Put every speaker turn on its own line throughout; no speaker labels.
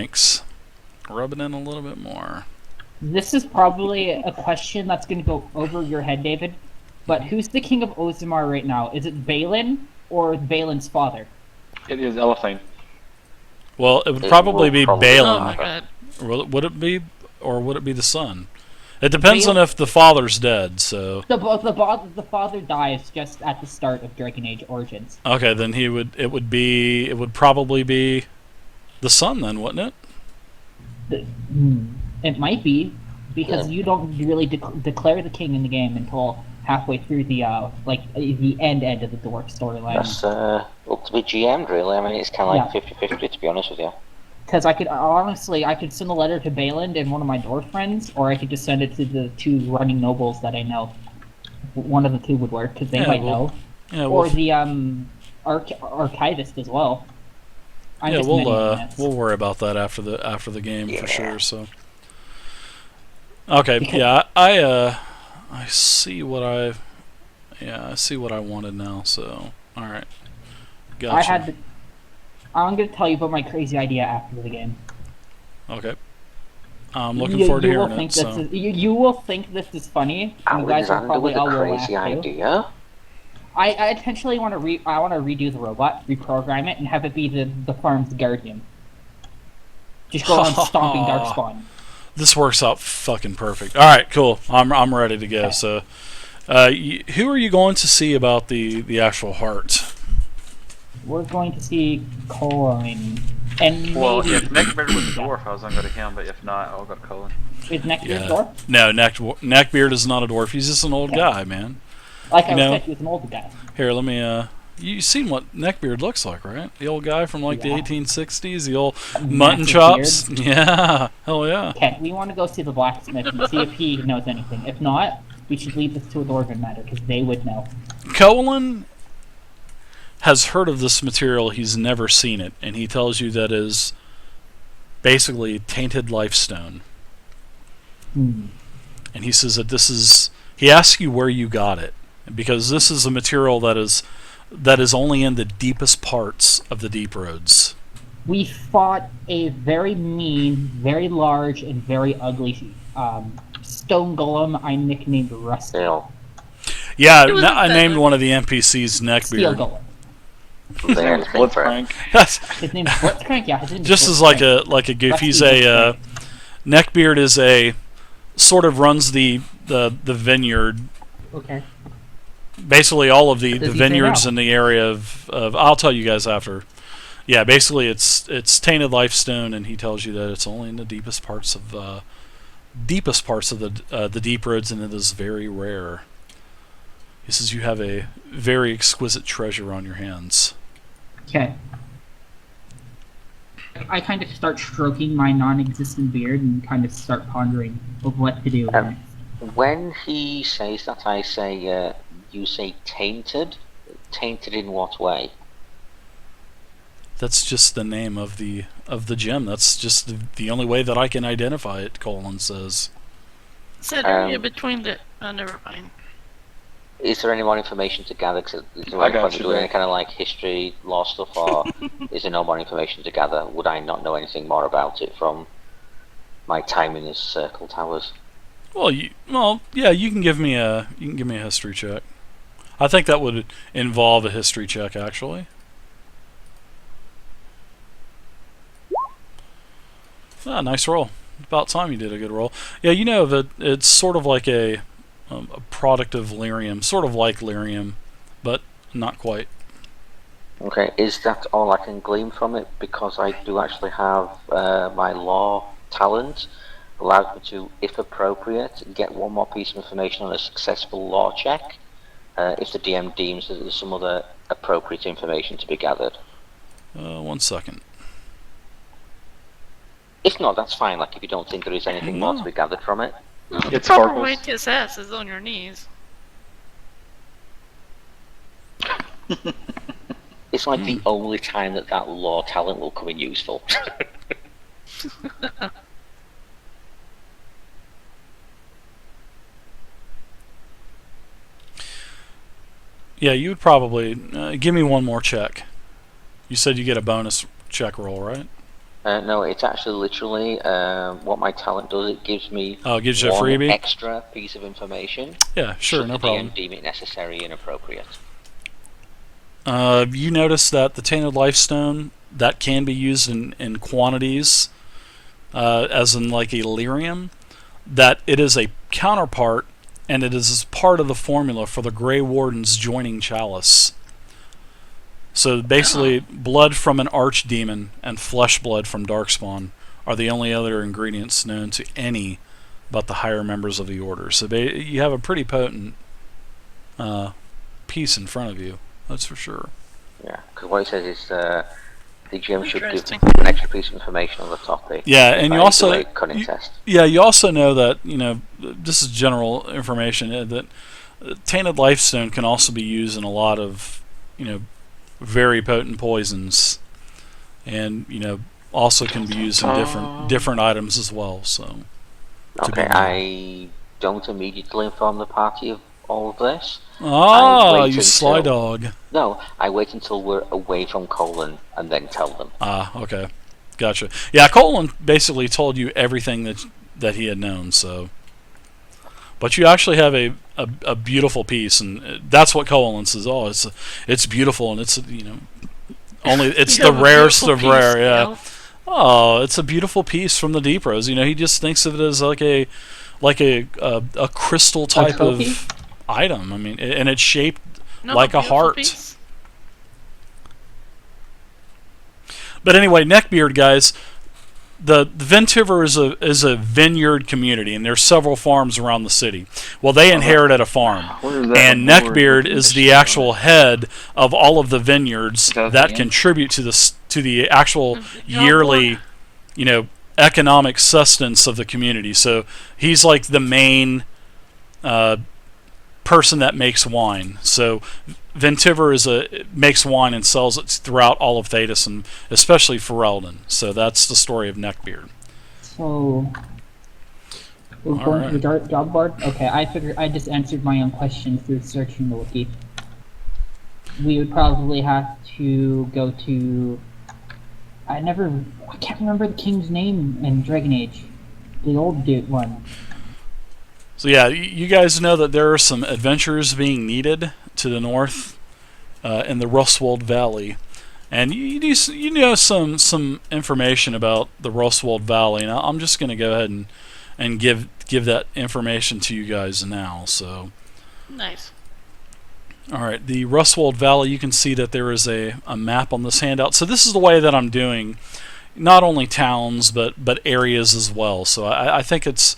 ranks. Rub it in a little bit more.
This is probably a question that's going to go over your head, David. But who's the king of Ozimar right now? Is it Balin or Balin's father?
It is Elephant.
Well, it would probably be Balin.
Oh my god.
Would it be, or would it be the son? It depends on if the father's dead. So
The father dies just at the start of Dragon Age Origins.
okay, then it would probably be the son then, wouldn't it?
It might be, because you don't really declare the king in the game until halfway through the the end of the dwarf storyline.
That's up to be GM'd, really. I mean, it's kind of like 50-50, to be honest with you.
Because I could send a letter to Balin and one of my dwarf friends, or I could just send it to the two running nobles that I know. One of the two would work, because they might know.
Yeah,
or the archivist as well.
We'll worry about that after the game for sure. So okay, I see what I wanted now. So all right, gotcha.
I'm going to tell you about my crazy idea after the game.
Okay. I'm looking forward to hearing it.
You will think this is funny. You guys will probably all
crazy idea.
I intentionally want to redo the robot, reprogram it, and have it be the farm's guardian. Just go on stomping Darkspawn.
This works out fucking perfect. All right, cool. I'm ready to go. Okay. So, who are you going to see about the actual heart?
We're going to see Colin. And
well, if Neckbeard was a dwarf, I was going to go to him, but if not, I'll go to Colin.
Is Neckbeard a dwarf?
No, Neckbeard is not a dwarf. He's just an old guy, man.
Like I said, he was an old guy.
Here, let me, you've seen what Neckbeard looks like, right? The old guy from, like, the 1860s, the old mutton chops. Beard. Yeah, hell yeah.
Okay, we want to go see the blacksmith and see if he knows anything. If not, we should leave this to a dwarven matter, because they would know.
Colin has heard of this material, he's never seen it, and he tells you that is basically tainted lifestone. And he says that he asks you where you got it, because this is a material that is only in the deepest parts of the deep roads.
We fought a very mean, very large, and very ugly stone golem I nicknamed Rusty.
Yeah, I named one of the NPCs Neckbeard.
Steel golem.
His name is Blitzcrank.
His name is Blitzcrank. Yeah, his name is
just as like a goof. He's a Neckbeard is a sort of runs the vineyard.
Okay.
Basically, all of the vineyards in the area of I'll tell you guys after. Yeah, basically it's tainted lifestone, and he tells you that it's only in the deepest parts of the deep roads, and it is very rare. He says you have a very exquisite treasure on your hands.
Okay. I kind of start stroking my non-existent beard and kind of start pondering of what to do.
When he says that, I say, you say tainted? Tainted in what way?
That's just the name of the gem. That's just the only way that I can identify it, Colin says.
Said area between the... never mind.
Is there any more information to gather? Is there any kind of like history, lore stuff, or is there no more information to gather? Would I not know anything more about it from my time in the Circle Towers?
Well, yeah, you can give me a history check. I think that would involve a history check, actually. Ah, nice roll. About time you did a good roll. Yeah, you know that it's sort of like a product of lyrium, sort of like lyrium, but not quite.
Okay, is that all I can glean from it? Because I do actually have my lore talent allows me to, if appropriate, get one more piece of information on a successful lore check, if the DM deems that there's some other appropriate information to be gathered.
1 second.
If not, that's fine. Like if you don't think there is anything more to be gathered from it.
It's proper way to assess is on your knees.
It's like the only time that lore talent will come in useful.
Yeah, you would probably give me one more check. You said you get a bonus check roll, right?
No, it's actually literally what my talent does. It gives me
it gives you a
one
freebie?
extra piece of information.
Yeah, sure,
should
no
the
problem.
DM deem it necessary and appropriate.
You notice that the Tainted Lifestone, that can be used in quantities, as in like a lyrium, that it is a counterpart, and it is part of the formula for the Grey Wardens joining Chalice. So basically, blood from an archdemon and flesh blood from Darkspawn are the only other ingredients known to any but the higher members of the Order. So you have a pretty potent piece in front of you, that's for sure.
Yeah, because what it says is the GM should give
Interesting.
an extra piece of information on the topic.
Yeah, and you
by
also
the cunning test.
Yeah, you also know that, this is general information, that Tainted Lifestone can also be used in a lot of, very potent poisons, and also can be used in different items as well. So.
Okay, I don't immediately inform the party of all of this.
Ah, you sly dog.
No, I wait until we're away from Colin and then tell them.
Ah, okay, gotcha. Yeah, Colin basically told you everything that he had known. So. But you actually have a beautiful piece, and that's what Colin says. Oh, it's beautiful, and it's it's the rarest of rare. Yeah. Oh, it's a beautiful piece from the Deep Rose. He just thinks of it as like a crystal type of item. I mean, and it's shaped like a heart.
Piece?
But anyway, Neckbeard guys. The Ventiver is a vineyard community, and there's several farms around the city. Well, they inherited a farm, and Neckbeard is the actual head of all of the vineyards that contribute to the actual yearly, economic sustenance of the community. So he's like the main person that makes wine. So Ventiver makes wine and sells it throughout all of Thedas, and especially Ferelden. So that's the story of Neckbeard.
So we're going to the job board. Okay, I figured I just answered my own question through searching the wiki. We would probably have to go to. I can't remember the king's name in Dragon Age, the old dude one.
So yeah, you guys know that there are some adventures being needed to the north, in the Rustwold Valley, and you know some information about the Rustwold Valley. And I'm just going to go ahead and give that information to you guys now. So
nice.
All right, the Rustwold Valley. You can see that there is a map on this handout. So this is the way that I'm doing, not only towns but areas as well. So I think it's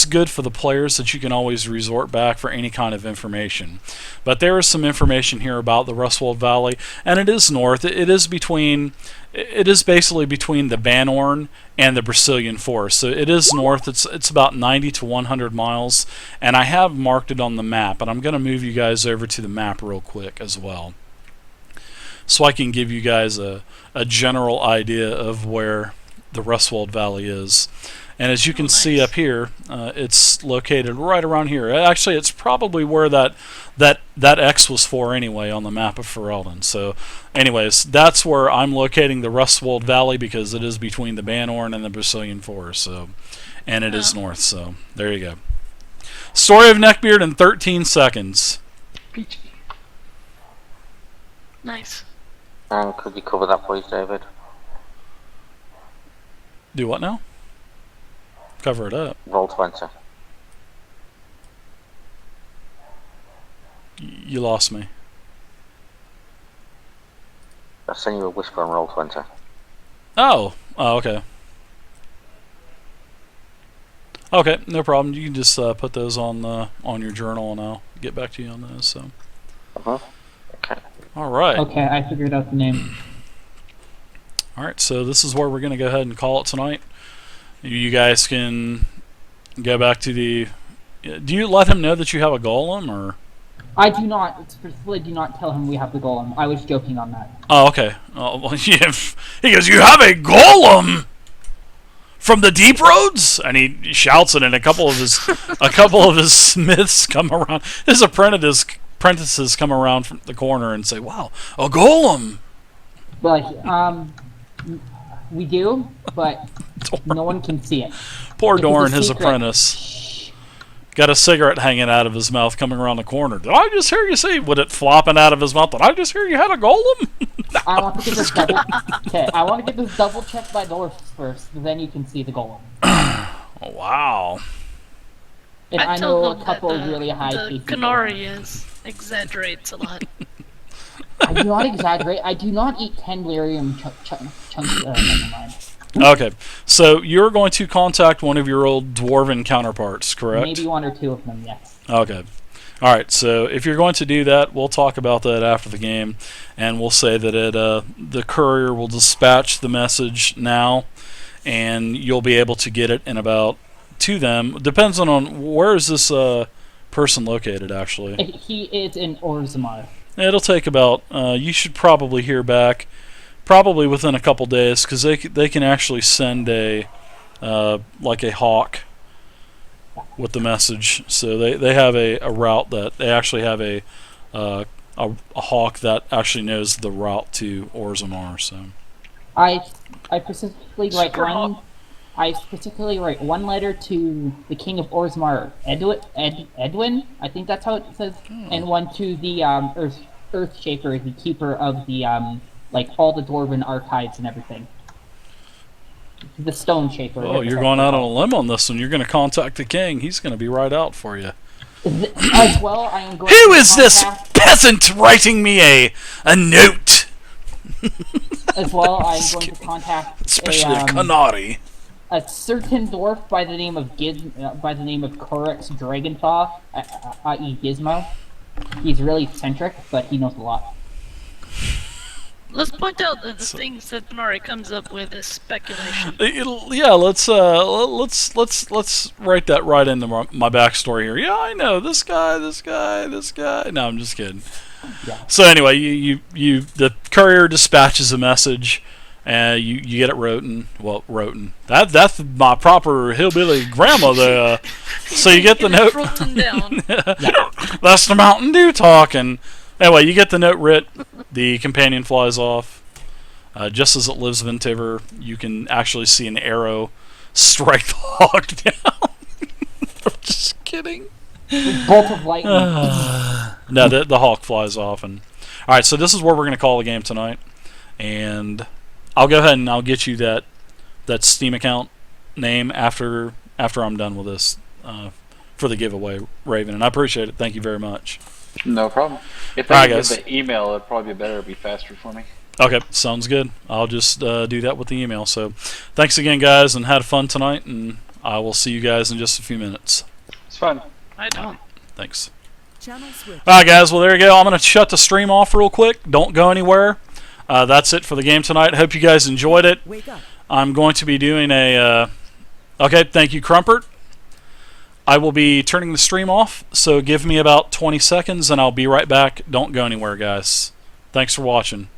good for the players that you can always resort back for any kind of information. But there is some information here about the Rustwold Valley, and it is north. It is basically between the Banorn and the Brazilian Forest. So it is north. It's about 90 to 100 miles, and I have marked it on the map. And I'm going to move you guys over to the map real quick as well, so I can give you guys a general idea of where the Rustwold Valley is. And as you can see up here, it's located right around here. Actually, it's probably where that X was for anyway on the map of Ferelden. So, anyways, that's where I'm locating the Rustwold Valley, because it is between the Banorn and the Brazilian Forest. So, and it is north. So, there you go. Story of Neckbeard in 13 seconds.
Nice.
And could you cover that, please, David?
Do what now? Cover it up.
Roll 20.
You lost me.
I'll send you a whisper on roll 20.
Oh, okay. Okay, no problem. You can just put those on your journal, and I'll get back to you on those. So.
Okay.
All right.
Okay, I figured out the name.
All right, so this is where we're going to go ahead and call it tonight. You guys can go back to the. Do you let him know that you have a golem, or?
I do not. Specifically, do not tell him we have the golem. I was joking on that.
Oh, okay. Oh, well, yeah. He goes, "You have a golem from the Deep Roads," and he shouts it, and a couple of his smiths come around. His apprentices come around from the corner and say, "Wow, a golem!"
But We do, but no one can see it.
Poor
It is a
Doran, his
secret.
apprentice. Got a cigarette hanging out of his mouth coming around the corner. Did I just hear you say, with it flopping out of his mouth, did I just hear you had a golem?
I want to get this double. Okay, I want to get this double checked by Dwarf first. Then you can see the golem.
Oh, wow.
And I know
told
a
them
couple
that
really high
the
PC
Canori exaggerates a lot.
I do not exaggerate. I do not eat 10 lyrium chunks. Never mind.
Okay, so you're going to contact one of your old dwarven counterparts, correct?
Maybe one or two of them, yes.
Okay. All right, so if you're going to do that, we'll talk about that after the game, and we'll say that the courier will dispatch the message now, and you'll be able to get it in about to them. Depends on where is this person located, actually.
He is in Orzammar.
It'll take about, you should probably hear back, probably within a couple days, because they can actually send a, like a hawk with the message. So they have a route that, they actually have a hawk that actually knows the route to Orzammar, so.
I specifically write
Super
one.
hot.
I specifically write one letter to the King of Orzammar, Edwin. I think that's how it says, and one to the Earthshaper, the keeper of the like all the Dwarven archives and everything. The Stone Shaper.
Oh, you're going out on a limb on this one. You're going to contact the king. He's going to be right out for you.
As well, I am going.
Who
to
is this
contact-
peasant writing me a note?
As well, I am going to contact
Especially a Canari.
a certain dwarf by the name of Corex Dragonthaw, i.e. Gizmo. He's really eccentric, but he knows a lot.
Let's point out that the things that Canori comes up with is speculation.
Yeah, let's write that right into my backstory here. Yeah, I know this guy. No, I'm just kidding.
Yeah.
So anyway, the courier dispatches a message, and you get it written. Well, written. That's my proper hillbilly grandma there. So you get the note.
Written down.
That's the Mountain Dew talking. Anyway, you get the note writ. The companion flies off. Just as it lives Ventiver, you can actually see an arrow strike the hawk down. I'm just kidding.
Bolt of lightning.
No, the hawk flies off. And all right, so this is where we're going to call the game tonight. And I'll go ahead and I'll get you that Steam account name after I'm done with this for the giveaway, Raven. And I appreciate it. Thank you very much.
No problem. If
Alright,
I
guys.
get the email, it'd probably be better. It'd be faster for me.
Okay, sounds good. I'll just do that with the email. So thanks again, guys, and had fun tonight. And I will see you guys in just a few minutes.
It's fun.
I don't.
Thanks.
Channel switch.
Alright, guys, well, there you go. I'm going to shut the stream off real quick. Don't go anywhere. That's it for the game tonight. Hope you guys enjoyed it.
Wake up.
I'm going to be doing a... okay, thank you, Crumpert. I will be turning the stream off, so give me about 20 seconds, and I'll be right back. Don't go anywhere, guys. Thanks for watching.